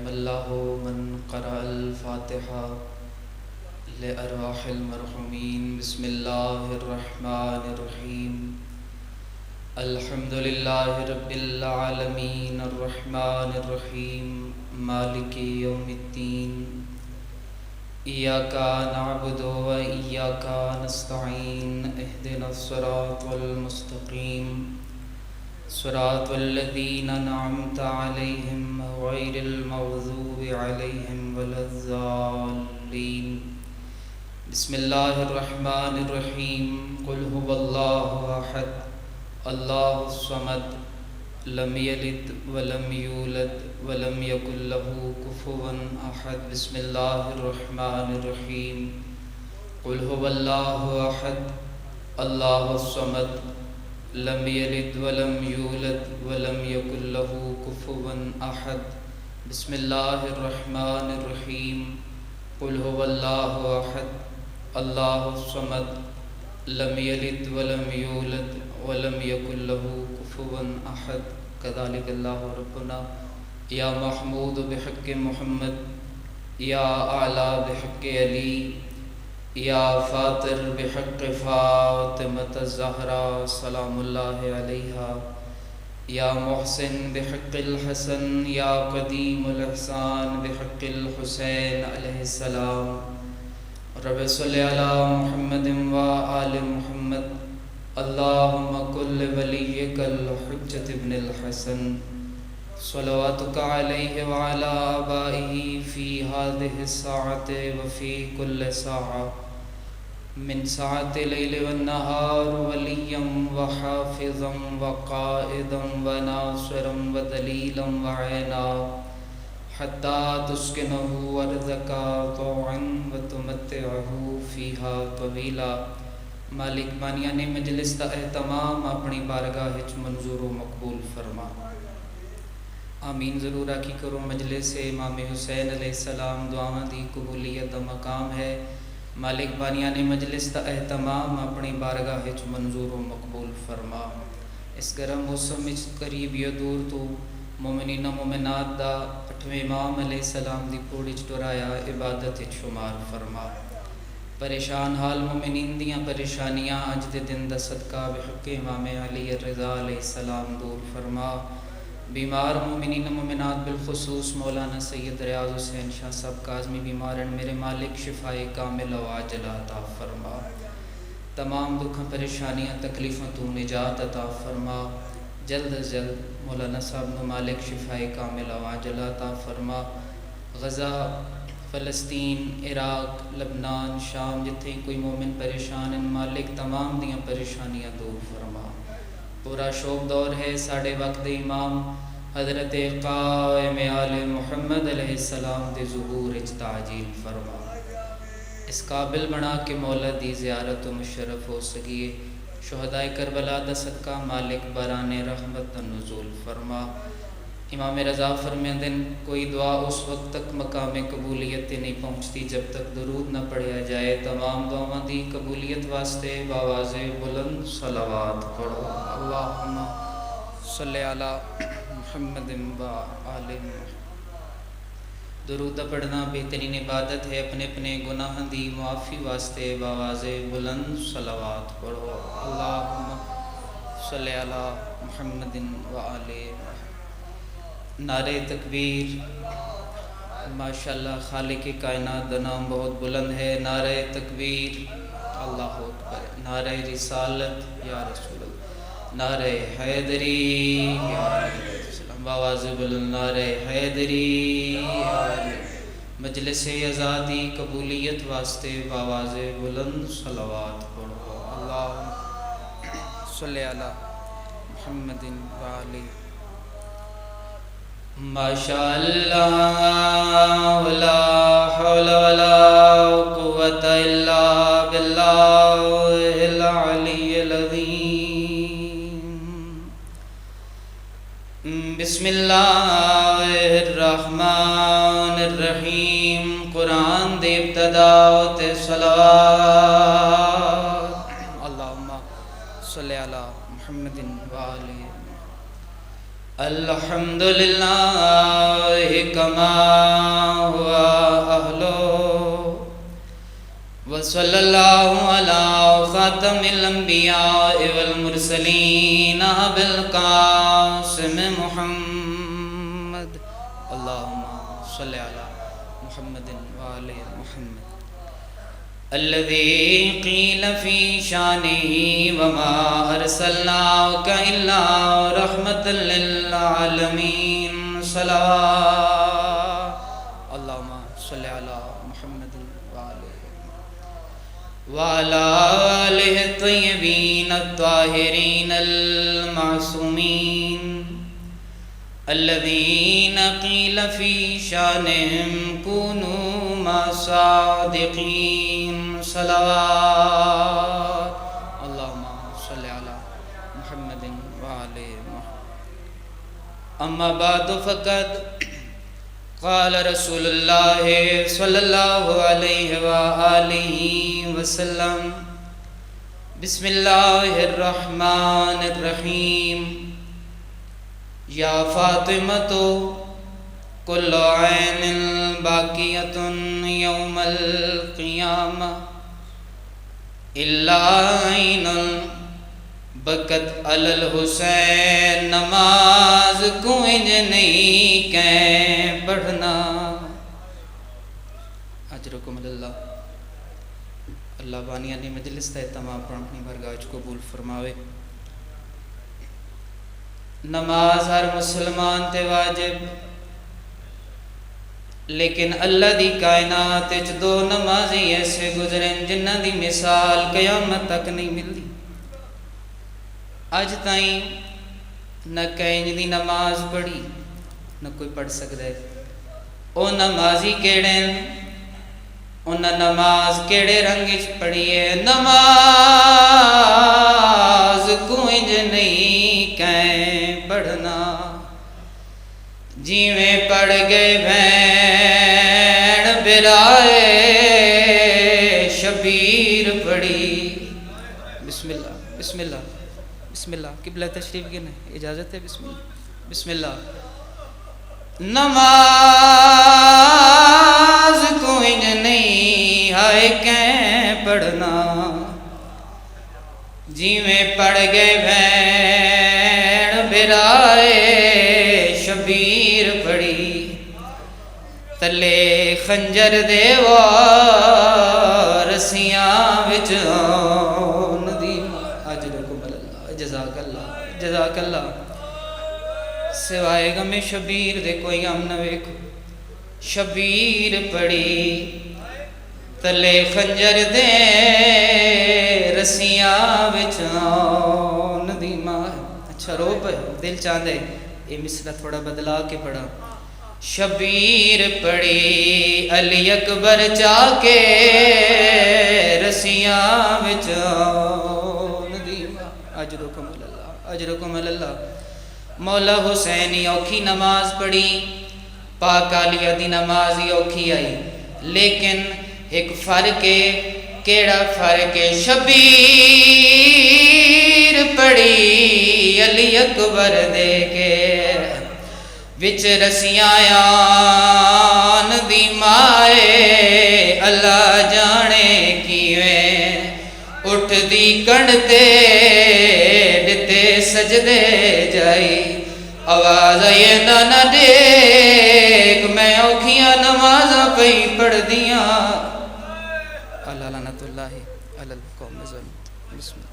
رحم الله من قرأ الفاتحة لأرواح المرحومين. بسم الله الرحمن الرحيم. الحمد لله رب العالمين الرحمن الرحيم مالك يوم الدين. إياك نعبد وإياك نستعين. اهدنا الصراط المستقيم صراط الذين أنعمت عليهم غير المغضوب عليهم ولا الضالين. بسم الله الرحمن الرحيم. قل هو الله أحد الله الصمد لم يلد ولم يولد ولم يكن له كفوا أحد. بسم الله الرحمن الرحيم. قل هو الله أحد الله الصمد لم يلد ولم يولد ولم يكن له كفوا أحد. بسم الله الرحمن الرحيم. قل هو الله أحد الله الصمد لم يلد ولم يولد ولم يكن له كفوا أحد. كذلك الله ربنا. يا محمود بحق محمد يا أعلى بحق علي یا فاطر بحق فاطمة الزہرا سلام اللہ علیہا. یا محسن بحق الحسن یا قدیم الاحسان بحق الحسین علیہ السلام. رب صلی علی محمد و آل محمد. اللہم کل ولیک الحجۃ ابن الحسن صلواتک علیہ وعلی آبائہ فی هذه الساعة وفی کل ساعة من ساعة الليل والنهار وليا وحافظا وقائدا وناصرا ودليلا وعينا حتى تسكنه أرضك طوعا وتمتعه فيها طويلا. مالک بانیان مجلس دا اہتمام اپنی بارگاہ وچ منظور و مقبول فرما. آمین ضرور آکھی کرو. مجلس امام حسین علیہ السلام دعاواں دی قبولیت دا مقام ہے. مالک بانیان مجلس دا اہتمام اپنی بارگاہ وچ منظور و مقبول فرما. اس گرم موسم وچ قریب یا دور تو مومنین مومنات دا 8ویں امام علیہ السلام دی پوڑی چ ٹرایا عبادت وچ شمار فرما. پریشان حال مومنین دیاں پریشانیاں اج دے دن دا صدقہ بحق امام علی الرضا علیہ السلام دور فرما. بیمار مومنین مومنات بالخصوص مولانا سید ریاض حسین شاہ صاحب کاظمی بیمارن میرے مالک شفائے کامل و عاجل عطا فرما. تمام دکھاں پریشانیاں تکلیفوں تو نجات عطا فرما. جلد از جلد مولانا صاحب نو مالک شفائے کامل و عاجل عطا فرما. غزہ فلسطین عراق لبنان شام جتھے کوئی مومن پریشان ان مالک تمام دیاں پریشانیاں دور فرما. پورا شوق دور ہے ساڑھے وقت امام حضرت قائم آل محمد علیہ السلام دے ظہور اچ تعجیل فرما. اس قابل بنا کہ مولا دی زیارت و مشرف ہو سکیے. شہدائے کربلا دا صدقہ مالک بران رحمت نزول فرما. امام رضا فرمیندن کوئی دعا اس وقت تک مقام قبولیت نہیں پہنچتی جب تک درود نہ پڑھیا جائے. تمام دعاواں دی قبولیت واسطے باواز بلند صلوات پڑھو. اللہم صلی علی محمد و آل محمد. درود پڑھنا بہترین عبادت ہے. اپنے اپنے گناہاں دی معافی واسطے باواز بلند صلوات پڑھو. اللہم صلی علی محمد و آل محمد. نعرہ تکبیر. ماشاءاللہ خالق کائنات دا نام بہت بلند ہے. نعرہ تکبیر اللہ اکبر. نعرہ رسالت یا رسول اللہ. نعرہ حیدری یا السلام. آواز بلند. نعرہ حیدری یا مجلس آزادی قبولیت واسطے آواز بلند صلوات پڑھو. اللہم صلی علی محمد و علی. ماشاءاللہ ولا حول ولا قوة الا باللہ العلی العظیم. بسم اللہ الرحمن الرحیم. قرآن دے ابتدا تے صلوات. اللہم صلی علی محمد و آلہ. الحمد للہ کما ہوا اہلو وصلی اللہ علی خاتم الانبیاء والمرسلین بالقاسم محمد اللہم صلی علی محمد وآل محمد الذي قيل في شانه وما أرسلناك إلا رحمة للعالمين صلوات اللهم صل على محمد وعلى آله الطيبين الطاهرين المعصومين الذين قيل في شانهم كونوا مع صادقين صلوات اللهم صل على محمد وعلى محمد أما بعد فقد قال رسول الله صلى الله عليه وآله وسلم بسم الله الرحمن الرحيم یا فاطمۃ کل عین باقیۃ یوم القیامہ الا عین بکت علی الحسین نماز کو انج نہیں کہیں پڑھنا اجرکم اللہ اللہ بانیانی مجلس تے تمام اپنی برگاہ قبول فرماوے نماز ہر مسلمان تے واجب لیکن اللہ دی کائنات وچ دو نمازی ایسے گزریں جنہ دی مثال قیامت تک نہیں ملتی اج تائیں نہ کہیں دی نماز پڑھی نہ کوئی پڑھ سکتا ہے او نمازی کیڑے انہاں نماز کیڑے رنگ وچ پڑھی ہے نماز کو انج نہیں کہیں پڑھنا جیویں پڑھ گئے بھین برائے شبیر پڑھی بسم اللہ بسم اللہ بسم اللہ قبلہ تشریف کے نہیں اجازت ہے بسم اللہ بسم اللہ نماز کو انج نہیں ہائے کہیں پڑھنا جیویں پڑھ گئے بھین برائے شبیر پڑھی تلے خنجر دے رسیاں وچ ندی اجرکم اللہ جزاک اللہ سوائے غم شبیر دے کوئی غم نہ ویکھو شبیر پڑھی تلے خنجر دے رسیاں وچ ندی ماں اچھا رو پہ دل چاندے یہ مصرع تھوڑا بدلا کے پڑھا شبیر پڑھی علی اکبر چاہ کے رسیاں وچ ندی ماں اجرکم اللہ مولا حسینی اوکھی نماز پڑھی پاک علیہ دی نماز ہی اوکھی آئی لیکن ایک فرق ہے کیڑا فرق ہے شبیر پڑھی علی اکبر دے کے وچ رسیاں آن دی مائے اللہ جانے کیویں اٹھ دی کڑتے دتے سجدے جائی آواز آئے نہ دیکھ میں اوکھیاں نمازاں پئی پڑھ دیاں اللہ لعنت اللہ علی القوم الظالمین بسم اللہ